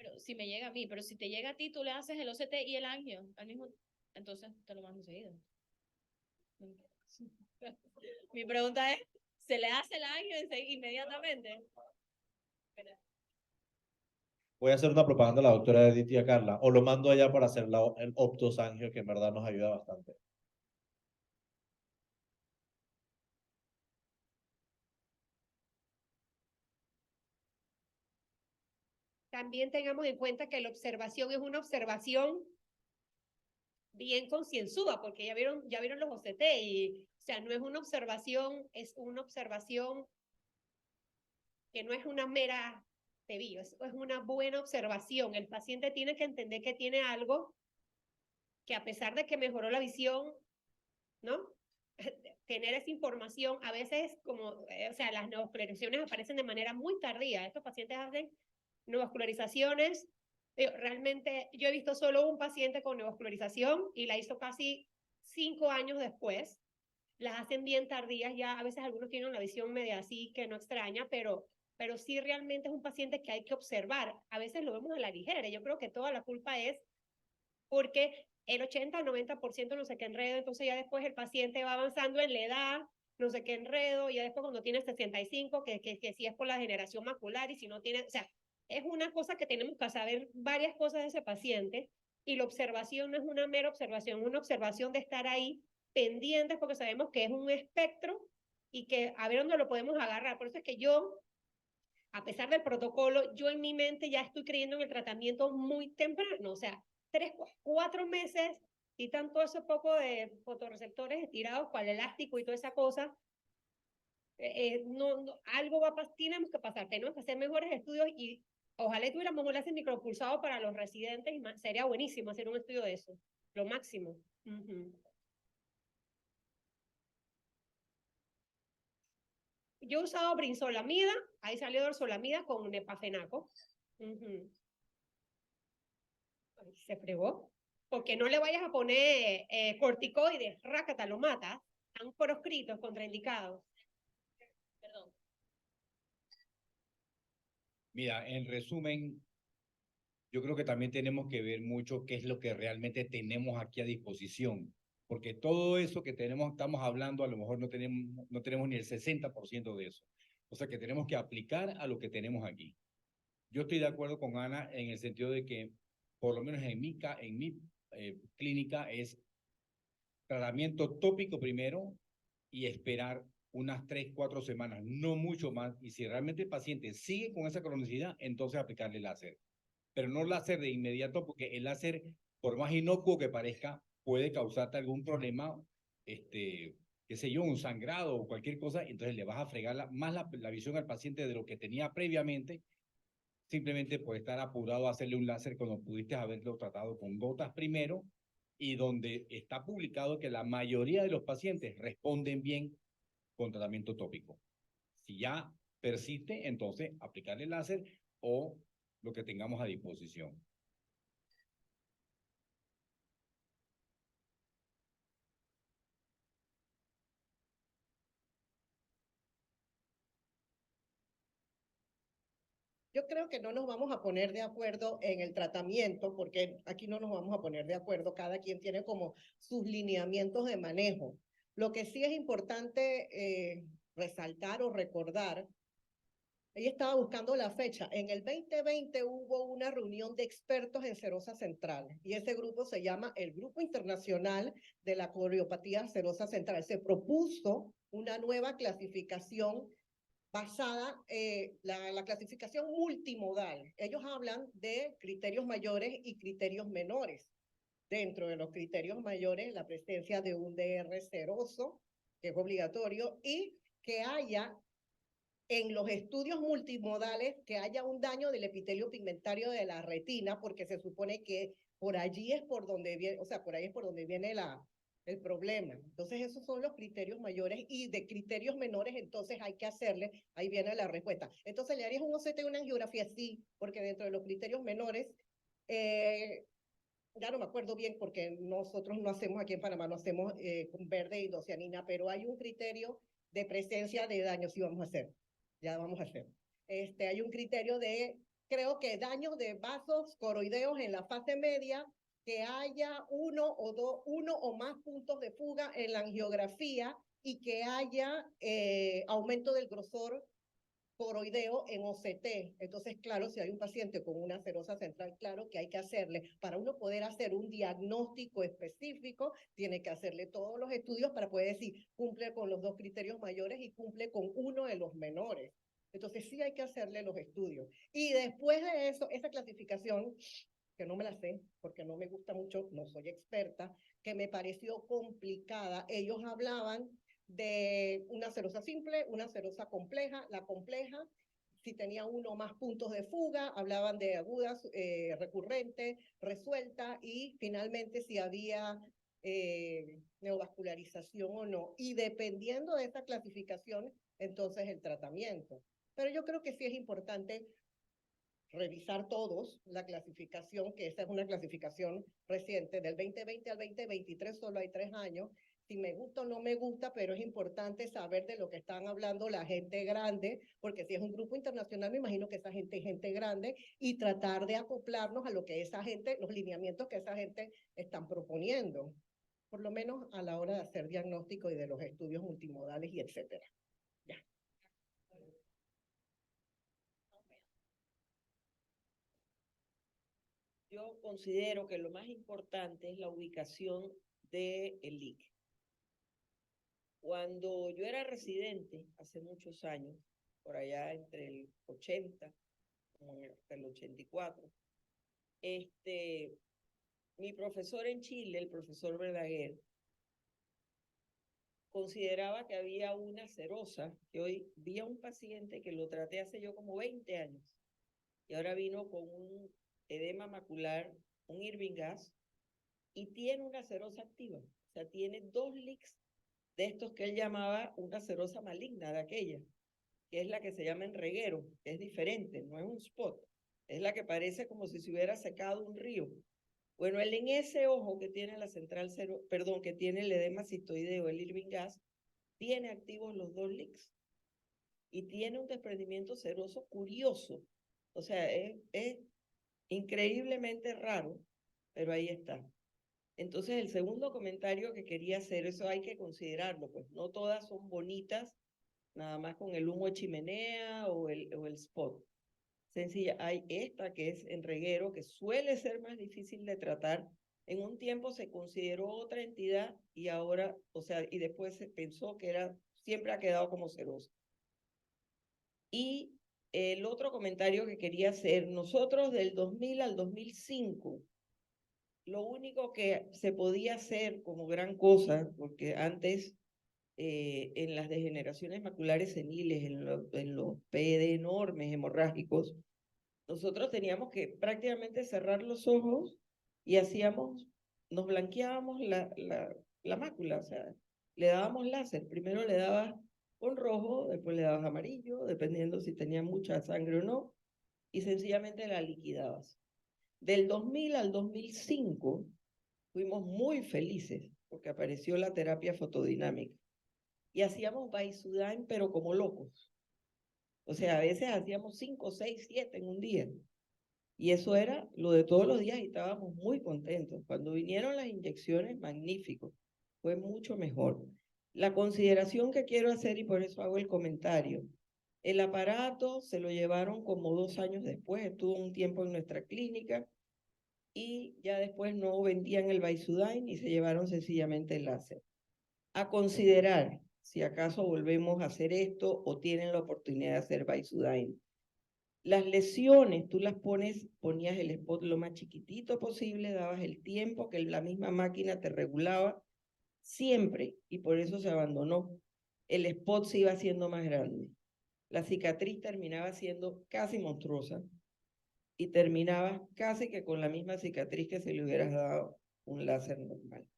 Pero si me llega a mí, pero si te llega a ti, tú le haces el OCT y el angio al mismo, entonces te lo mando seguido. Mi pregunta es, ¿se le hace el angio inmediatamente? Voy a hacer una propaganda a la doctora Edith y a Carla, o lo mando allá para hacer el optosangio, que en verdad nos ayuda bastante. También tengamos en cuenta que la observación es una observación bien concienzuda, porque ya vieron los OCT y, o sea, no es una observación, es una observación que no es una mera teoría, es una buena observación. El paciente tiene que entender que tiene algo que a pesar de que mejoró la visión, ¿no? Tener esa información, a veces como, o sea, las neovascularizaciones aparecen de manera muy tardía. Estos pacientes hacen neovascularizaciones. Realmente yo he visto solo un paciente con neovascularización y la hizo casi 5 años después. Las hacen bien tardías, ya a veces algunos tienen una visión media así que no extraña, pero sí realmente es un paciente que hay que observar. A veces lo vemos a la ligera. Yo creo que toda la culpa es porque el 80-90% no sé qué enredo, entonces ya después el paciente va avanzando en la edad, no sé qué enredo, y ya después cuando tiene 65, que si es por la generación macular y si no tiene, o sea, es una cosa que tenemos que saber varias cosas de ese paciente, y la observación no es una mera observación, es una observación de estar ahí pendientes porque sabemos que es un espectro y que a ver dónde lo podemos agarrar. Por eso es que yo, a pesar del protocolo, yo en mi mente ya estoy creyendo en el tratamiento muy temprano, o sea, 3-4 meses, y tanto ese poco de fotorreceptores estirados para el elástico y toda esa cosa, algo va a pasar, tenemos que pasar, tenemos que hacer mejores estudios y ojalá tuviéramos un láser micropulsado para los residentes, y sería buenísimo hacer un estudio de eso, lo máximo. Yo he usado brinzolamida, ahí salió dorzolamida con nepafenaco. Se fregó. Porque no le vayas a poner corticoides, rácata, lo matas. Están proscritos, contraindicados. Perdón. Mira, en resumen, yo creo que también tenemos que ver mucho qué es lo que realmente tenemos aquí a disposición, porque todo eso que estamos hablando, a lo mejor no tenemos ni el 60% de eso. O sea que tenemos que aplicar a lo que tenemos aquí. Yo estoy de acuerdo con Ana en el sentido de que, por lo menos en mi clínica, es tratamiento tópico primero y esperar unas 3-4 semanas, no mucho más. Y si realmente el paciente sigue con esa cronicidad, entonces aplicarle láser. Pero no láser de inmediato, porque el láser, por más inocuo que parezca, puede causarte algún problema, qué sé yo, un sangrado o cualquier cosa, entonces le vas a fregar más la visión al paciente de lo que tenía previamente, simplemente por estar apurado a hacerle un láser cuando pudiste haberlo tratado con gotas primero, y donde está publicado que la mayoría de los pacientes responden bien con tratamiento tópico. Si ya persiste, entonces aplicarle láser o lo que tengamos a disposición. Yo creo que no nos vamos a poner de acuerdo en el tratamiento, porque aquí no nos vamos a poner de acuerdo, cada quien tiene como sus lineamientos de manejo. Lo que sí es importante resaltar o recordar, ella estaba buscando la fecha, en el 2020 hubo una reunión de expertos en serosa central, y ese grupo se llama el Grupo Internacional de la Coriopatía Serosa Central. Se propuso una nueva clasificación basada la clasificación multimodal. Ellos hablan de criterios mayores y criterios menores. Dentro de los criterios mayores, la presencia de un DR seroso, que es obligatorio, y que haya en los estudios multimodales, que haya un daño del epitelio pigmentario de la retina, porque se supone que por allí es por donde viene, o sea, por ahí es por donde viene el problema. Entonces, esos son los criterios mayores, y de criterios menores, entonces hay que hacerle, ahí viene la respuesta. Entonces, ¿le harías un OCT y una angiografía? Sí, porque dentro de los criterios menores, ya no me acuerdo bien porque nosotros no hacemos aquí en Panamá, no hacemos con verde y docyanina, pero hay un criterio de presencia de daño, sí vamos a hacer, ya vamos a hacer. Hay un criterio de creo que daños de vasos coroideos en la fase media, que haya uno o más puntos de fuga en la angiografía y que haya aumento del grosor coroideo en OCT. Entonces, claro, si hay un paciente con una serosa central, claro que hay que hacerle, para uno poder hacer un diagnóstico específico, tiene que hacerle todos los estudios para poder decir, cumple con los 2 criterios mayores y cumple con uno de los menores. Entonces, sí hay que hacerle los estudios. Y después de eso, esa clasificación, que no me la sé, porque no me gusta mucho, no soy experta, que me pareció complicada. Ellos hablaban de una serosa simple, una serosa compleja. La compleja, si tenía uno o más puntos de fuga, hablaban de agudas, recurrente, resuelta, y finalmente si había neovascularización o no. Y dependiendo de esa clasificación, entonces el tratamiento. Pero yo creo que sí es importante revisar todos la clasificación, que esa es una clasificación reciente, del 2020 al 2023 solo hay 3 años. Si me gusta o no me gusta, pero es importante saber de lo que están hablando la gente grande, porque si es un grupo internacional, me imagino que esa gente es gente grande, y tratar de acoplarnos a lo que esa gente, los lineamientos que esa gente están proponiendo, por lo menos a la hora de hacer diagnóstico y de los estudios multimodales y etcétera. Ya. Yo considero que lo más importante es la ubicación del LIC. Cuando yo era residente, hace muchos años, por allá entre el 80, como hasta el 84, mi profesor en Chile, el profesor Verdaguer, consideraba que había una serosa, que hoy vi a un paciente que lo traté hace yo como 20 años, y ahora vino con un edema macular, un Irving gas, y tiene una serosa activa. O sea, tiene 2 LICs de estos que él llamaba una serosa maligna de aquella, que es la que se llama enreguero, que es diferente, no es un spot, es la que parece como si se hubiera secado un río. Bueno, él en ese ojo que tiene la central que tiene el edema cistoideo, el Irving gas, tiene activos los 2 LICs y tiene un desprendimiento seroso curioso. O sea, es increíblemente raro, pero ahí está. Entonces, el segundo comentario que quería hacer, eso hay que considerarlo, pues no todas son bonitas, nada más con el humo de chimenea o el spot. Sencilla, hay esta que es en reguero, que suele ser más difícil de tratar. En un tiempo se consideró otra entidad y ahora, o sea, y después se pensó que siempre ha quedado como serosa. Y el otro comentario que quería hacer, nosotros del 2000 al 2005, lo único que se podía hacer como gran cosa, porque antes en las degeneraciones maculares seniles, en los PED enormes hemorrágicos, nosotros teníamos que prácticamente cerrar los ojos y nos blanqueábamos la mácula, o sea, le dábamos láser. Primero le dabas con rojo, después le dabas amarillo, dependiendo si tenía mucha sangre o no, y sencillamente la liquidabas. Del 2000 al 2005 fuimos muy felices porque apareció la terapia fotodinámica y hacíamos Vaisudyne pero como locos. O sea, a veces hacíamos 5, 6, 7 en un día. Y eso era lo de todos los días y estábamos muy contentos. Cuando vinieron las inyecciones, magnífico. Fue mucho mejor. La consideración que quiero hacer, y por eso hago el comentario, el aparato se lo llevaron como 2 años después, estuvo un tiempo en nuestra clínica y ya después no vendían el Vaisudyne y se llevaron sencillamente el láser. A considerar si acaso volvemos a hacer esto o tienen la oportunidad de hacer Vaisudyne. Las lesiones, tú ponías el spot lo más chiquitito posible, dabas el tiempo que la misma máquina te regulaba siempre, y por eso se abandonó. El spot se iba haciendo más grande. La cicatriz terminaba siendo casi monstruosa y terminabas casi que con la misma cicatriz que si le hubieras dado un láser normal.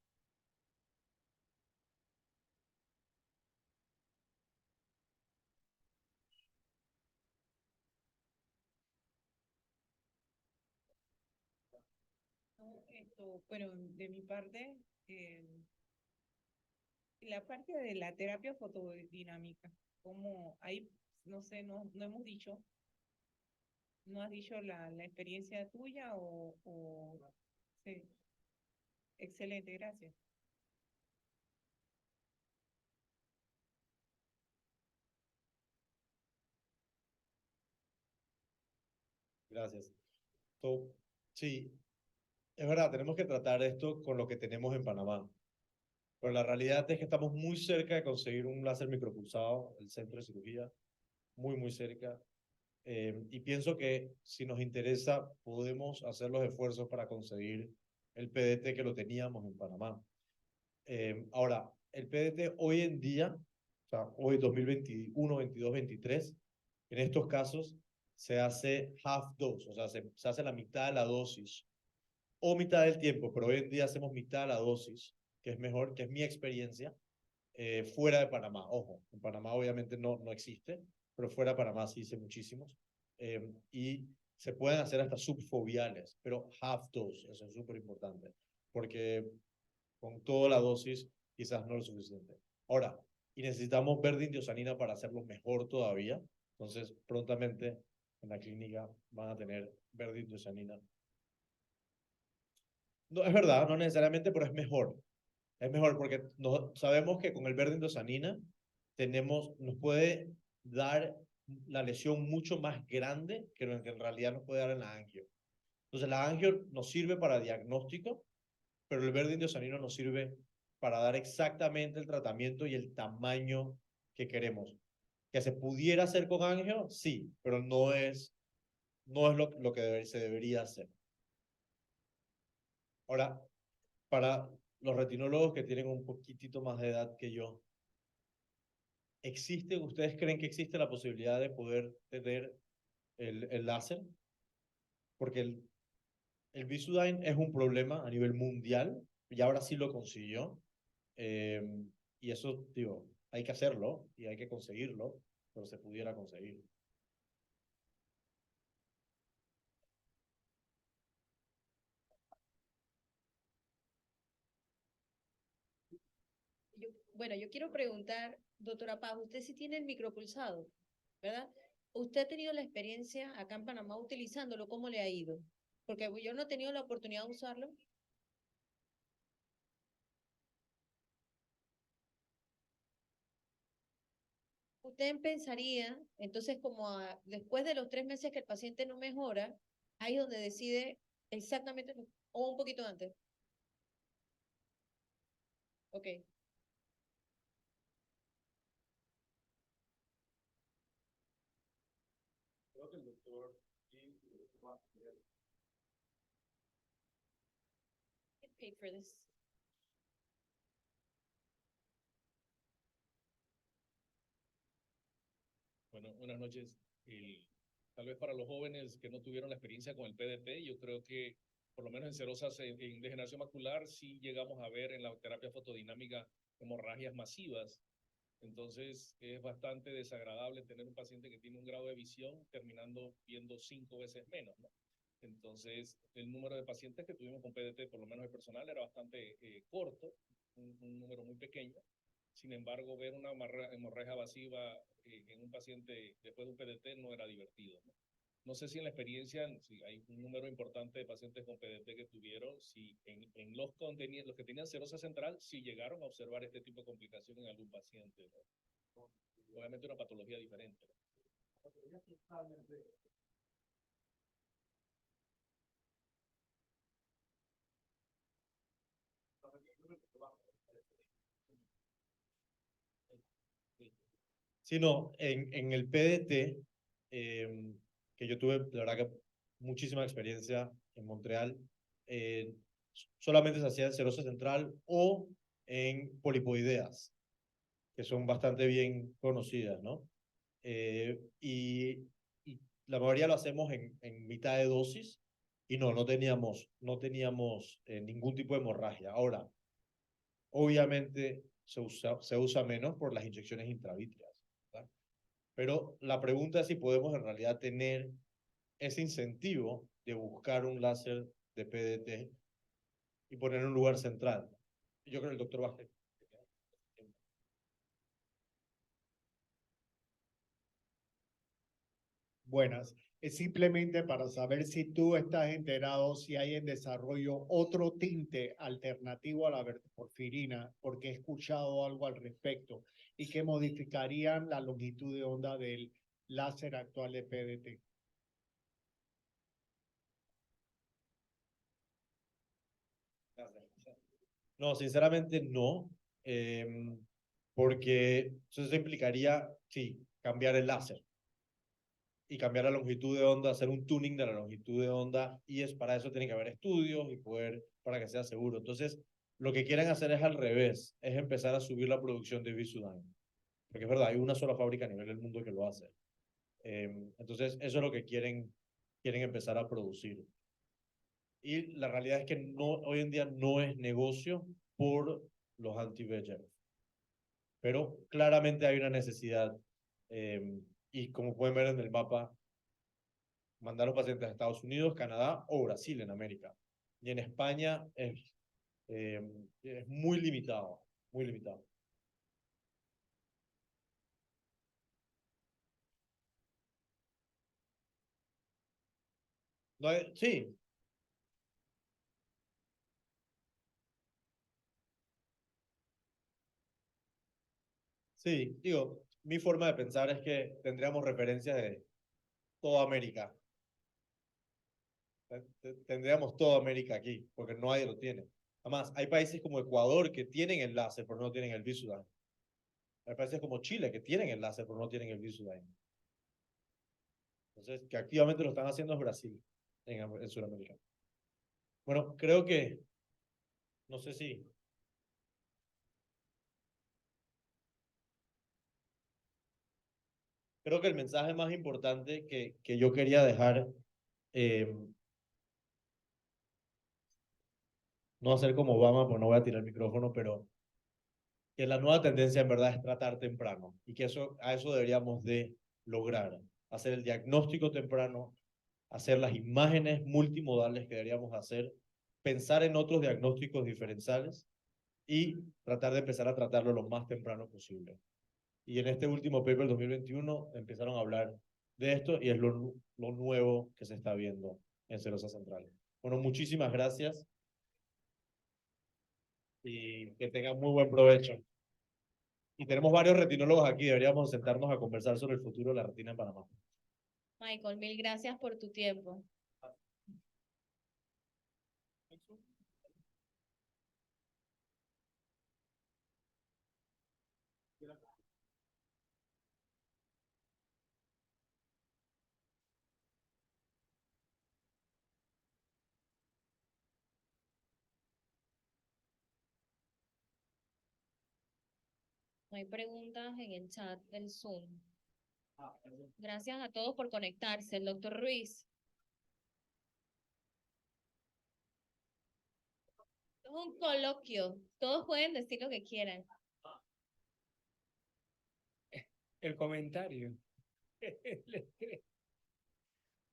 Bueno, de mi parte, la parte de la terapia fotodinámica, como ahí, no sé, no hemos dicho, no has dicho la experiencia tuya o sí. Excelente, gracias. Gracias. Sí, es verdad, tenemos que tratar esto con lo que tenemos en Panamá. Pero la realidad es que estamos muy cerca de conseguir un láser micropulsado, el centro de cirugía, muy cerca. Y pienso que si nos interesa, podemos hacer los esfuerzos para conseguir el PDT que lo teníamos en Panamá. Ahora, el PDT hoy en día, o sea, hoy 2021, 22, 23, en estos casos se hace half dose, o sea, se hace la mitad de la dosis o mitad del tiempo, pero hoy en día hacemos mitad de la dosis, que es mejor, que es mi experiencia, fuera de Panamá. Ojo, en Panamá obviamente no existe, pero fuera de Panamá sí hice muchísimos. Y se pueden hacer hasta subfoviales, pero half dose, eso es súper importante, porque con toda la dosis quizás no es lo suficiente. Ahora, y necesitamos verdindiosanina para hacerlo mejor todavía, entonces prontamente en la clínica van a tener verdindiosanina. No, es verdad, no necesariamente, pero es mejor. Es mejor porque sabemos que con el verdindiosanina nos puede dar la lesión mucho más grande que lo que en realidad nos puede dar en la angio. Entonces la angio nos sirve para diagnóstico, pero el verdindiosanino nos sirve para dar exactamente el tratamiento y el tamaño que queremos. ¿Que se pudiera hacer con angio? Sí, pero no es lo que se debería hacer. Ahora, para los retinólogos que tienen un poquitito más de edad que yo, ¿ustedes creen que existe la posibilidad de poder tener el láser? Porque el Visudyne es un problema a nivel mundial, y ahora sí lo consiguió. Y eso, digo, hay que hacerlo y hay que conseguirlo, pero se pudiera conseguir. Bueno, yo quiero preguntar, doctora Paz, usted sí tiene el micropulsado, ¿verdad? ¿Usted ha tenido la experiencia acá en Panamá utilizándolo? ¿Cómo le ha ido? Porque yo no he tenido la oportunidad de usarlo. Usted pensaría, entonces, después de los 3 meses que el paciente no mejora, ahí es donde decide exactamente, o un poquito antes. Ok. Creo que el doctor Get paid for this. Bueno, buenas noches. Tal vez para los jóvenes que no tuvieron la experiencia con el PDT, yo creo que por lo menos en serosas en degeneración macular sí llegamos a ver en la terapia fotodinámica hemorragias masivas. Entonces es bastante desagradable tener un paciente que tiene un grado de visión terminando viendo 5 veces menos, ¿no? Entonces el número de pacientes que tuvimos con PDT, por lo menos el personal, era bastante corto, un número muy pequeño. Sin embargo, ver una hemorragia masiva en un paciente después de un PDT no era divertido, ¿no? No sé si en la experiencia, si hay un número importante de pacientes con PDT que tuvieron, si en los que tenían serosa central, si llegaron a observar este tipo de complicación en algún paciente, ¿no? Obviamente una patología diferente, ¿no? Sí, no, en el PDT, que yo tuve, la verdad que muchísima experiencia en Montreal, solamente se hacía en serosa central o en polipoideas, que son bastante bien conocidas, ¿no? Y la mayoría lo hacemos en mitad de dosis y no teníamos ningún tipo de hemorragia. Ahora, obviamente se usa menos por las inyecciones intravítreas, ¿verdad? Pero la pregunta es si podemos en realidad tener ese incentivo de buscar un láser de PDT y poner en un lugar central. Yo creo que el doctor Vázquez. Buenas. Es simplemente para saber si tú estás enterado si hay en desarrollo otro tinte alternativo a la porfirina, porque he escuchado algo al respecto y que modificarían la longitud de onda del láser actual de PDT. No, sinceramente no, porque eso implicaría, sí, cambiar el láser y cambiar la longitud de onda, hacer un tuning de la longitud de onda, y es para eso tiene que haber estudios y poder, para que sea seguro. Entonces, lo que quieren hacer es al revés, es empezar a subir la producción de Visudyne, porque es verdad, hay una sola fábrica a nivel del mundo que lo hace. Entonces, eso es lo que quieren empezar a producir. Y la realidad es que no, hoy en día no es negocio por los anti-VEGF. Pero claramente hay una necesidad. Y como pueden ver en el mapa, mandar a los pacientes a Estados Unidos, Canadá o Brasil en América. Y en España es muy limitado, muy limitado. No hay, sí, sí, digo, mi forma de pensar es que tendríamos referencias de toda América. Tendríamos toda América aquí, porque no hay lo tiene. Además, hay países como Ecuador que tienen el láser, pero no tienen el Visudyne. Hay países como Chile que tienen el láser, pero no tienen el Visudyne. Entonces, que activamente lo están haciendo es Brasil, en Sudamérica. Bueno, creo que, no sé si... Creo que el mensaje más importante que yo quería dejar, no hacer como Obama, pues no voy a tirar el micrófono, pero que la nueva tendencia en verdad es tratar temprano y que a eso deberíamos de lograr, hacer el diagnóstico temprano, hacer las imágenes multimodales que deberíamos hacer, pensar en otros diagnósticos diferenciales y tratar de empezar a tratarlo lo más temprano posible. Y en este último paper 2021 empezaron a hablar de esto y es lo nuevo que se está viendo en Serosa Central. Bueno, muchísimas gracias y que tengan muy buen provecho. Y tenemos varios retinólogos aquí, deberíamos sentarnos a conversar sobre el futuro de la retina en Panamá. Michael, mil gracias por tu tiempo. No hay preguntas en el chat del Zoom. Gracias a todos por conectarse. El doctor Ruiz. Es un coloquio. Todos pueden decir lo que quieran. El comentario.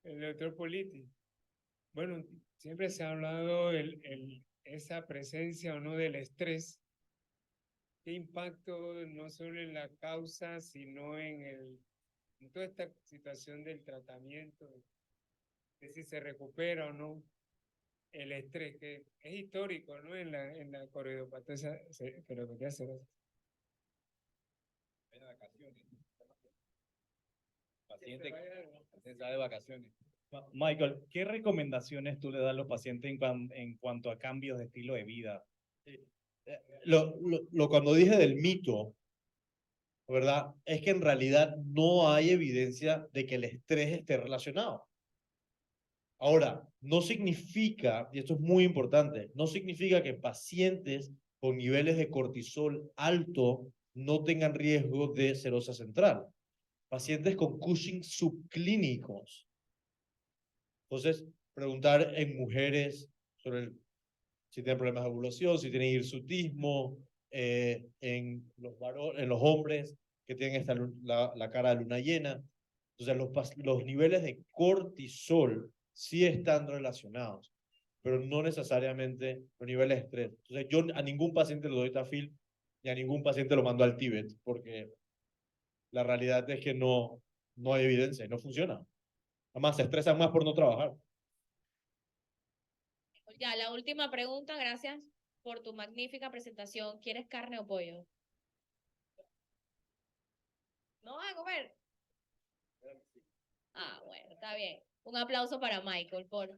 El doctor Politi. Bueno, siempre se ha hablado esa presencia o no del estrés. ¿Qué impacto no solo en la causa, sino en toda esta situación del tratamiento, de si se recupera o no el estrés, que es histórico, ¿no? En la corridopatía serosa. De vacaciones. Paciente está de vacaciones. Michael, ¿qué recomendaciones tú le das a los pacientes en cuanto a cambios de estilo de vida? Cuando dije del mito, ¿verdad? Es que en realidad no hay evidencia de que el estrés esté relacionado. Ahora, no significa, y esto es muy importante, no significa que pacientes con niveles de cortisol alto no tengan riesgo de serosa central. Pacientes con Cushing subclínicos. Entonces, preguntar en mujeres sobre si tienen problemas de ovulación, si tienen hirsutismo, en los hombres que tienen la cara de luna llena. Entonces, los niveles de cortisol sí están relacionados, pero no necesariamente los niveles de estrés. Entonces, yo a ningún paciente le doy Tafil y a ningún paciente lo mando al Tíbet, porque la realidad es que no hay evidencia y no funciona. Además, se estresan más por no trabajar. Ya, la última pregunta, gracias por tu magnífica presentación. ¿Quieres carne o pollo? ¿No vas a comer? Ah, bueno, está bien. Un aplauso para Michael por